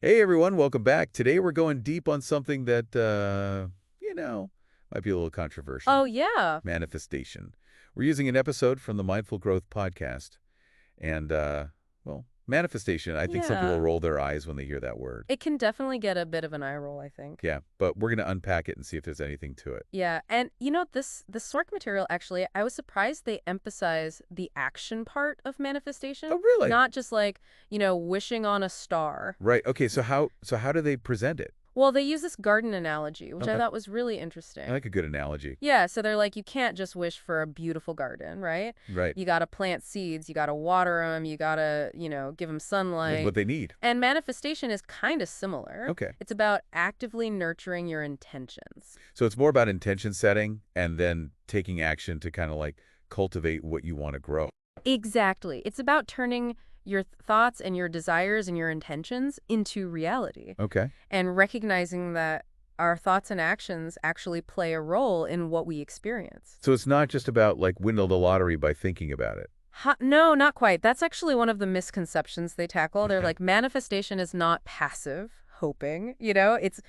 Hey everyone, welcome back. Today we're going deep on something that, might be a little controversial. Oh, yeah. Manifestation. We're using an episode from the Mindful Growth podcast. And, manifestation, I think some people Yeah. roll their eyes when they hear that word. It can definitely get a bit of an eye roll, I think. Yeah, but we're going to unpack it and see if there's anything to it. Yeah, and this SWORK material actually, I was surprised they emphasize the action part of manifestation, Oh, really? not just like, wishing on a star. Right. Okay, so how do they present it? Well, they use this garden analogy, which I Okay. thought was really I interesting. like a good analogy. Yeah, so they're like, you can't just wish for a beautiful garden, right? Right. You got to plant seeds, you got to water them, you got to, give them That's sunlight. what they need. And manifestation is kind of similar. Okay. It's about actively nurturing your intentions. So it's more about intention setting and then taking action to kind of like cultivate what you want to grow. Exactly. It's about turning your thoughts and your desires and your intentions into reality Okay. and recognizing that our thoughts and actions actually play a role in what we experience. So it's not just about like winning the lottery by thinking about it. No, not quite. That's actually one of the misconceptions they tackle. They're Okay. like, manifestation is not passive hoping, it's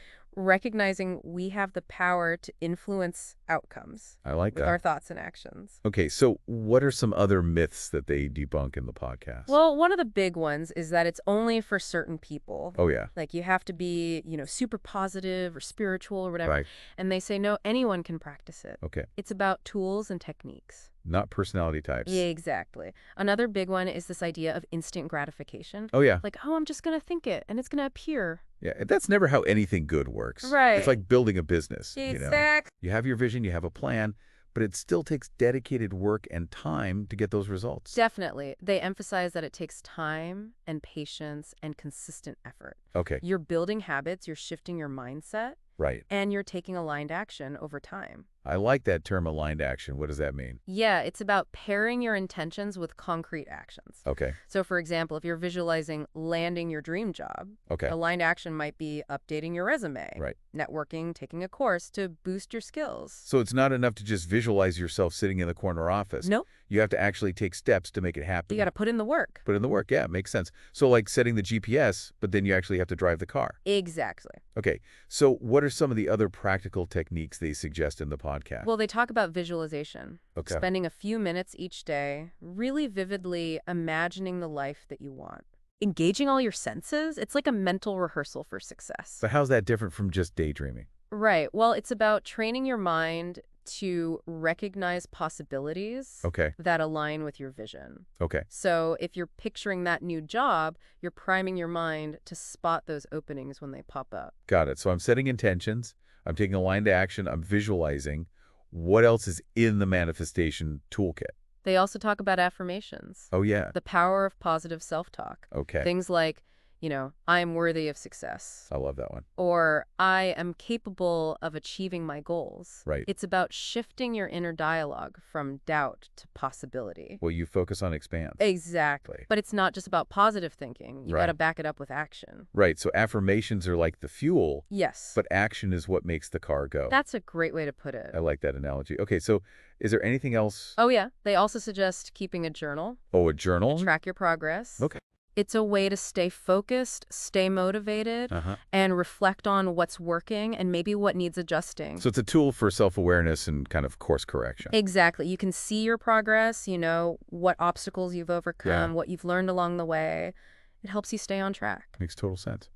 recognizing we have the power to influence outcomes I like with that. our thoughts and actions. Okay, so what are some other myths that they debunk in the podcast? Well, one of the big ones is that it's only for certain people. Oh, yeah. Like you have to be, super positive or spiritual or whatever. Right. And they say, no, anyone can practice it. Okay. It's about tools and techniques. Not personality Yeah, types. exactly. Another big one is this idea of instant gratification. Oh, yeah. Like, oh, I'm just going to think it and it's going to appear. Yeah, and that's never how anything good works. It's Right. like building a business, Exactly. You have your vision, you have a plan, but it still takes dedicated work and time to get those results. Definitely. They emphasize that it takes time and patience and consistent effort. Okay, You're building habits, you're shifting your mindset, right. and you're taking aligned action over time. I like that term aligned action. What does that mean? Yeah, it's about pairing your intentions with concrete actions. Okay, So, for example, if you're visualizing landing your dream job, okay, aligned action might be updating your resume, right. networking, taking a course to boost your skills. So it's not enough to just visualize yourself sitting in the corner office. Nope, You have to actually take steps to make it you happen. got to put in the work. Put in the work. Yeah, makes sense. So like setting the GPS, but then you actually have to drive the car. Exactly. Okay. So what are some of the other practical techniques they suggest in the podcast? Well, they talk about visualization, Okay. spending a few minutes each day, really vividly imagining the life that you want. Engaging all your senses, it's like a mental rehearsal for success. But how's that different from just daydreaming? Right. Well, it's about training your mind to recognize possibilities Okay. that align with your vision. Okay. So if you're picturing that new job, you're priming your mind to spot those openings when they pop up. Got it. So I'm setting intentions. I'm taking aligned action. I'm visualizing. What else is in the manifestation toolkit? They also talk about affirmations, Oh, yeah. the power of positive self-talk. Okay. Things like, I am worthy of success, I love that one. or I am capable of achieving my goals. Right. It's about shifting your inner dialogue from doubt to possibility. Well, you focus on expands. Exactly. But it's not just about positive thinking. You got to Right. back it up with action. Right. So affirmations are like the fuel, Yes. but action is what makes the car go. That's a great way to put it. I like that analogy. Okay, so is there anything else? Oh, yeah. They also suggest keeping a journal, Oh, a journal? track your progress. Okay. It's a way to stay focused, stay motivated, Uh-huh. and reflect on what's working and maybe what needs adjusting. So it's a tool for self-awareness and kind of course correction. Exactly. You can see your progress, what obstacles you've overcome, Yeah. what you've learned along the way. It helps you stay on track. Makes total sense.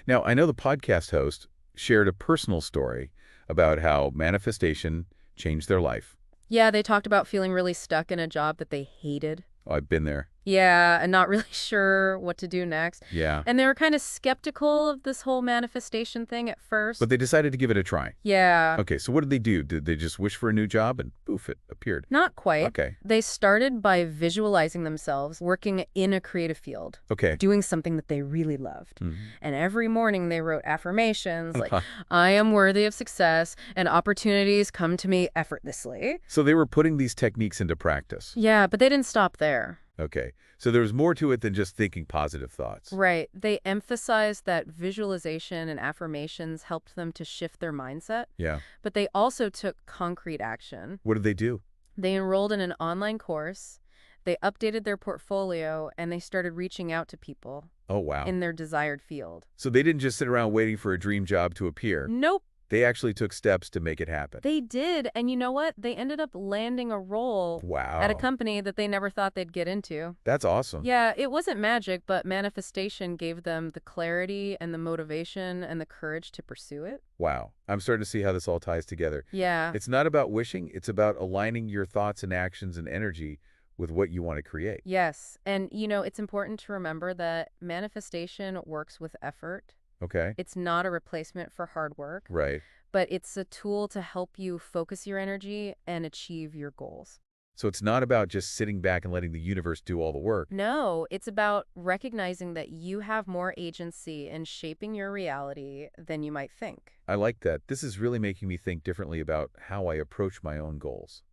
Now, I know the podcast host shared a personal story about how manifestation changed their life. Yeah, they talked about feeling really stuck in a job that they hated. Oh, I've been there. Yeah, and not really sure what to do next. Yeah. And they were kind of skeptical of this whole manifestation thing at first. But they decided to give it a try. Yeah, Okay, so what did they do? Did they just wish for a new job and poof, it appeared? not quite. Okay. They started by visualizing themselves working in a creative field, Okay. doing something that they really loved. Mhm. And every morning they wrote affirmations like, I am worthy of success and opportunities come to me effortlessly. So they were putting these techniques into practice. Yeah, but they didn't stop there. Okay. So there was more to it than just thinking positive thoughts. Right. They emphasized that visualization and affirmations helped them to shift their mindset, Yeah. but they also took concrete action. What did they do? They enrolled in an online course. They updated their portfolio and they started reaching out to people Oh, wow. in their desired field. So they didn't just sit around waiting for a dream job to appear. Nope. They actually took steps to make it happen. They did, and you know what? They ended up landing a role Wow. at a company that they never thought they'd get into. That's awesome. Yeah, it wasn't magic, but manifestation gave them the clarity and the motivation and the courage to pursue it. Wow. I'm starting to see how this all ties together. Yeah. It's not about wishing, it's about aligning your thoughts and actions and energy with what you want to create. Yes, and it's important to remember that manifestation works with effort. Okay? It's not a replacement for hard work, Right. but it's a tool to help you focus your energy and achieve your goals. So it's not about just sitting back and letting the universe do all the work. No, it's about recognizing that you have more agency in shaping your reality than you might think. I like that. This is really making me think differently about how I approach my own goals.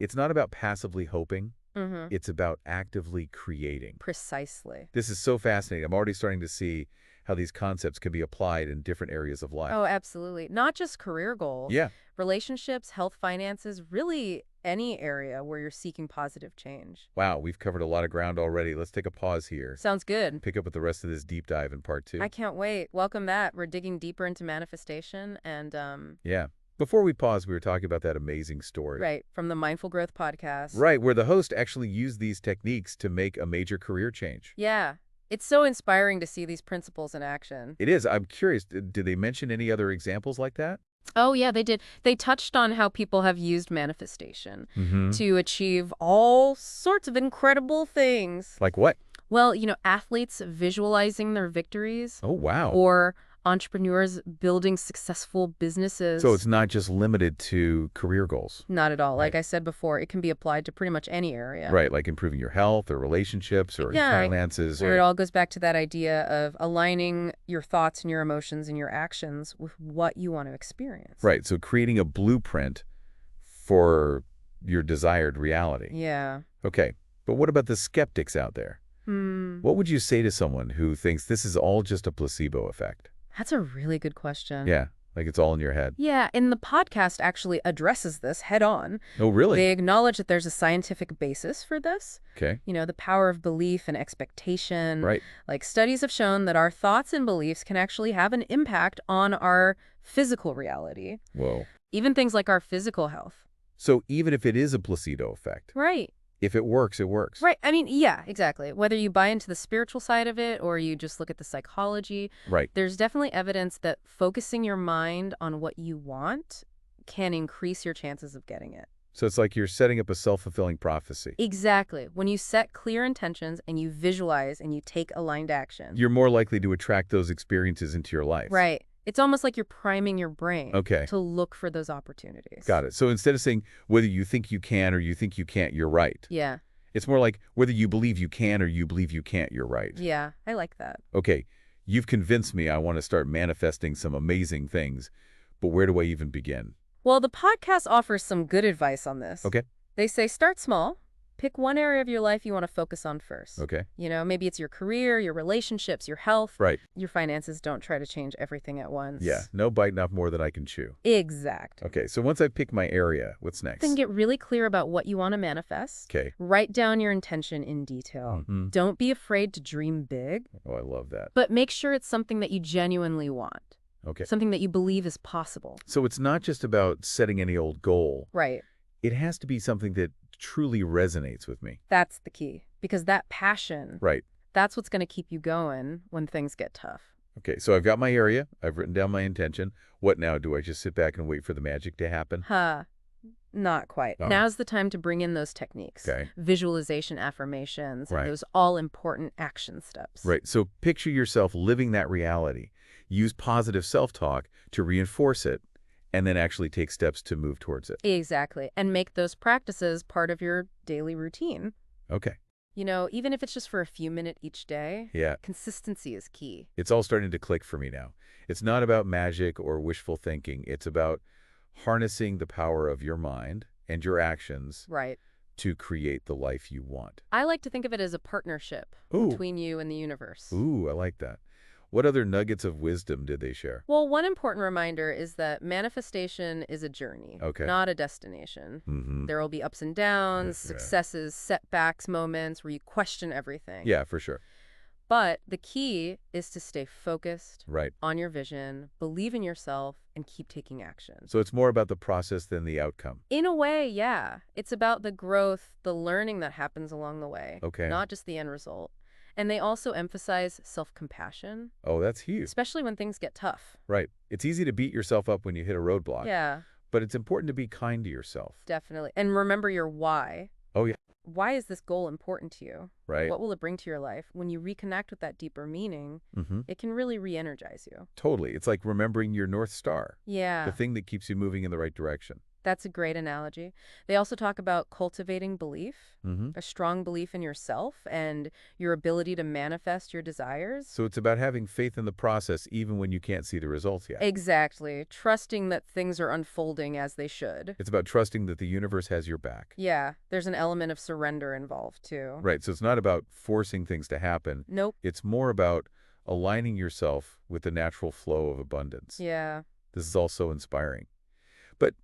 It's not about passively hoping. Mm-hmm. It's about actively creating. Precisely. This is so fascinating. I'm already starting to see how these concepts can be applied in different areas of life. Oh, absolutely. Not just career goals. Yeah. Relationships, health, finances, really any area where you're seeking positive change. Wow, we've covered a lot of ground already. Let's take a pause here. Sounds good. Pick up with the rest of this deep dive in part 2. I can't wait. Welcome back. We're digging deeper into manifestation and, Yeah. Before we pause, we were talking about that amazing story. right, from the Mindful Growth podcast. Right, where the host actually used these techniques to make a major career change. Yeah. It's so inspiring to see these principles in action. It is. I'm curious, did they mention any other examples like that? Oh, yeah, they did. They touched on how people have used manifestation Mm-hmm. to achieve all sorts of incredible things. Like what? Well, athletes visualizing their victories, Oh, wow. or entrepreneurs building successful businesses. So it's not just limited to career goals. Not at all. Like Right. I said before, it can be applied to pretty much any area. Right, like improving your health or relationships or Yeah, finances. Where it all goes back to that idea of aligning your thoughts and your emotions and your actions with what you want to experience. Right, so creating a blueprint for your desired reality. Yeah. Okay, but what about the skeptics out there? What would you say to someone who thinks this is all just a placebo effect? That's a really good question. Yeah, like it's all in your head. Yeah, and the podcast actually addresses this head on. Oh, really? They acknowledge that there's a scientific basis for this. Okay, The power of belief and expectation. right. Like studies have shown that our thoughts and beliefs can actually have an impact on our physical reality, Whoa. even things like our physical health. So even if it is a placebo effect, Right. if it works, it works. Right. I mean, yeah, exactly. Whether you buy into the spiritual side of it or you just look at the psychology, Right. there's definitely evidence that focusing your mind on what you want can increase your chances of getting it. So it's like you're setting up a self-fulfilling prophecy. Exactly. When you set clear intentions and you visualize and you take aligned action. You're more likely to attract those experiences into your life. Right. It's almost like you're priming your brain Okay. to look for those opportunities. Got it. So instead of saying whether you think you can or you think you can't, you're right. Yeah. It's more like whether you believe you can or you believe you can't, you're right. Yeah. I like that. Okay, you've convinced me I want to start manifesting some amazing things, but where do I even begin? Well, the podcast offers some good advice on this. Okay. They say start small. Pick one area of your life you want to focus on first. Okay. Maybe it's your career, your relationships, your health, Right. your finances. Don't try to change everything at once. Yeah. No biting off more than I can chew. Exact. Okay. So once I've picked my area, what's next? Then get really clear about what you want to manifest. Okay. Write down your intention in detail. Mhm. Don't be afraid to dream big, Oh, I love that. but make sure it's something that you genuinely want. Okay. Something that you believe is possible. So it's not just about setting any old goal. Right. It has to be something that truly resonates with me. That's the key. Because that passion, Right. that's what's going to keep you going when things get tough. Okay. So I've got my area. I've written down my intention. What now? Do I just sit back and wait for the magic to happen? Huh. Not quite. Oh. Now's the time to bring in those techniques. Okay. Visualization, affirmations, Right. and those all-important action steps. Right. So picture yourself living that reality. Use positive self-talk to reinforce it, and then actually take steps to move towards it. Exactly. And make those practices part of your daily routine. Okay. Even if it's just for a few minutes each day, Yeah. consistency is key. It's all starting to click for me now. It's not about magic or wishful thinking. It's about harnessing the power of your mind and your actions Right. to create the life you want. I like to think of it as a partnership Ooh. between you and the universe. Ooh, I like that. What other nuggets of wisdom did they share? Well, one important reminder is that manifestation is a journey, Okay. not a destination. Mm-hmm. There will be ups and downs, Yeah. successes, setbacks, moments where you question everything. Yeah, for sure. But the key is to stay focused Right. on your vision, believe in yourself, and keep taking action. So it's more about the process than the outcome. In a way, yeah. It's about the growth, the learning that happens along the way, Okay. not just the end result. And they also emphasize self-compassion, Oh, that's huge. especially when things get tough. Right. It's easy to beat yourself up when you hit a roadblock. Yeah, But it's important to be kind to yourself. definitely. And remember your why. Oh, yeah. Why is this goal important to you? Right. What will it bring to your life? When you reconnect with that deeper meaning, Mm-hmm. it can really re-energize you. Totally. It's like remembering your North Star, Yeah. the thing that keeps you moving in the right direction. That's a great analogy. They also talk about cultivating belief, Mm-hmm. a strong belief in yourself and your ability to manifest your desires. So it's about having faith in the process even when you can't see the results yet. Exactly. Trusting that things are unfolding as they should. It's about trusting that the universe has your back. Yeah, there's an element of surrender involved too. Right. So it's not about forcing things to happen. Nope. It's more about aligning yourself with the natural flow of abundance. Yeah. This is also inspiring. But,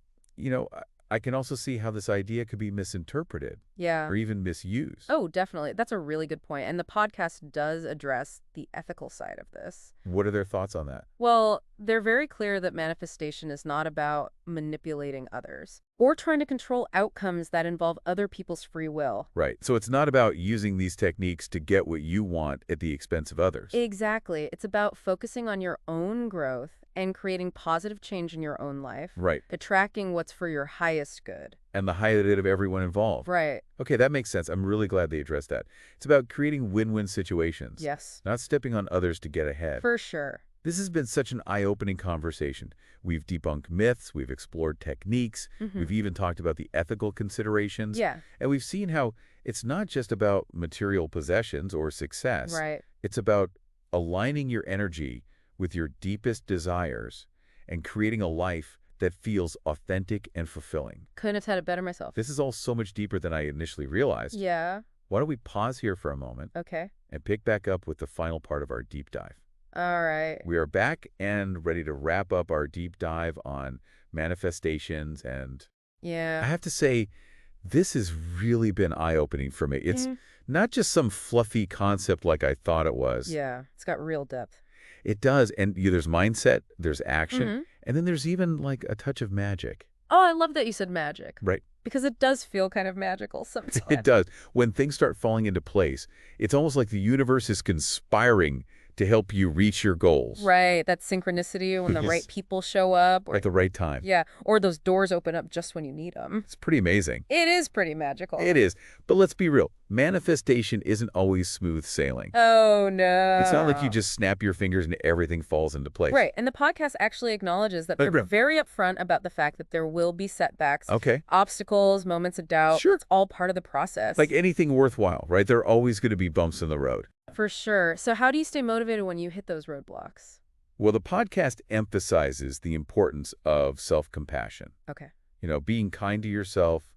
I can also see how this idea could be misinterpreted Yeah. or even misused. Oh, definitely. That's a really good point. And the podcast does address the ethical side of this. What are their thoughts on that? Well, they're very clear that manifestation is not about manipulating others or trying to control outcomes that involve other people's free will. Right. So it's not about using these techniques to get what you want at the expense of others. Exactly. It's about focusing on your own growth and creating positive change in your own life, Right. attracting what's for your highest good. And the highest good of everyone involved. Right. Okay, that makes sense. I'm really glad they addressed that. It's about creating win-win situations. Yes. Not stepping on others to get ahead. For sure. This has been such an eye-opening conversation. We've debunked myths, we've explored techniques, we've even talked about the ethical considerations. Yeah. And we've seen how it's not just about material possessions or success. Right. It's about aligning your energy with your deepest desires and creating a life that feels authentic and fulfilling. Couldn't have said it better myself. This is all so much deeper than I initially realized. Yeah. Why don't we pause here for a moment Okay. and pick back up with the final part of our deep dive. All right. We are back and ready to wrap up our deep dive on manifestations, and I Yeah. have to say, this has really been eye-opening for me. It's Mhm. not just some fluffy concept like I thought it was. Yeah. It's got real depth. It does, and there's mindset, there's action, Mhm. and then there's even like a touch of magic. Oh, I love that you said magic. Right. Because it does feel kind of magical sometimes. It does. When things start falling into place, it's almost like the universe is conspiring to help you reach your goals. Right. That synchronicity when the Yes. right people show up. Or, At the right time. yeah. Or those doors open up just when you need them. It's pretty amazing. It is pretty magical. It is. But let's be real. Manifestation isn't always smooth sailing. Oh, no. It's not like you just snap your fingers and everything falls into place. Right. And the podcast actually acknowledges that Like, they're real. very upfront about the fact that there will be setbacks, Okay. obstacles, moments of doubt. Sure. It's all part of the process. Like anything worthwhile, right? There are always going to be bumps in the road. For sure. So how do you stay motivated when you hit those roadblocks? Well, the podcast emphasizes the importance of self-compassion. Okay. Being kind to yourself,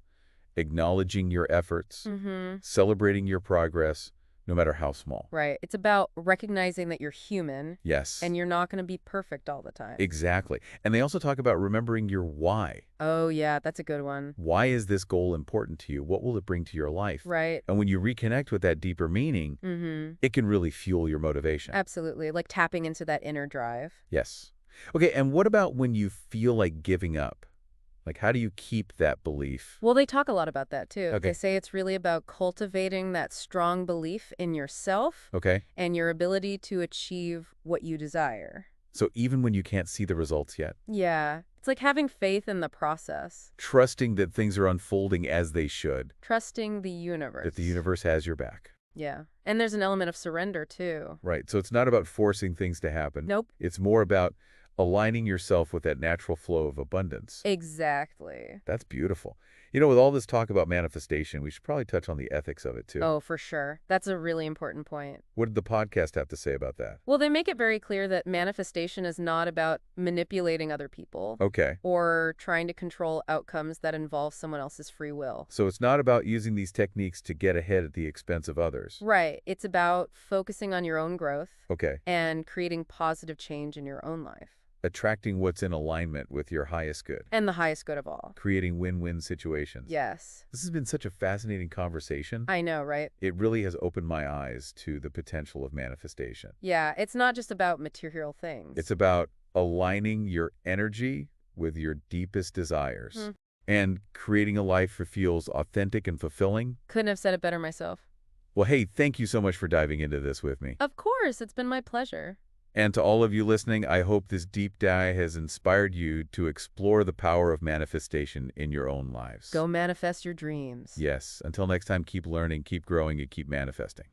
acknowledging your efforts, Mm-hmm. celebrating your progress, no matter how small. Right. It's about recognizing that you're human Yes. and you're not going to be perfect all the time. Exactly. And they also talk about remembering your why. Oh, yeah. That's a good one. Why is this goal important to you? What will it bring to your life? Right. And when you reconnect with that deeper meaning, Mm-hmm. it can really fuel your motivation. Absolutely. Like tapping into that inner drive. Yes. Okay, and what about when you feel like giving up? Like, how do you keep that belief? Well, they talk a lot about that too. Okay. They say it's really about cultivating that strong belief in yourself Okay, and your ability to achieve what you desire. so even when you can't see the results yet, Yeah. It's like having faith in the process, trusting that things are unfolding as they should, trusting the universe. that the universe has your back. Yeah. And there's an element of surrender too. Right, so it's not about forcing things to happen. Nope. It's more about aligning yourself with that natural flow of abundance. Exactly. That's beautiful. With all this talk about manifestation, we should probably touch on the ethics of it, too. Oh, for sure. That's a really important point. What did the podcast have to say about that? Well, they make it very clear that manifestation is not about manipulating other people Okay. or trying to control outcomes that involve someone else's free will. So it's not about using these techniques to get ahead at the expense of others. Right. It's about focusing on your own growth Okay. and creating positive change in your own life. Attracting what's in alignment with your highest good. And the highest good of all. Creating win-win situations. Yes. This has been such a fascinating conversation. I know, right? It really has opened my eyes to the potential of manifestation. Yeah, it's not just about material things. It's about aligning your energy with your deepest desires and creating a life that feels authentic and fulfilling. Couldn't have said it better myself. Well, hey, thank you so much for diving into this with me. Of course, it's been my pleasure. And to all of you listening, I hope this deep dive has inspired you to explore the power of manifestation in your own lives. Go manifest your dreams. Yes. Until next time, keep learning, keep growing, and keep manifesting.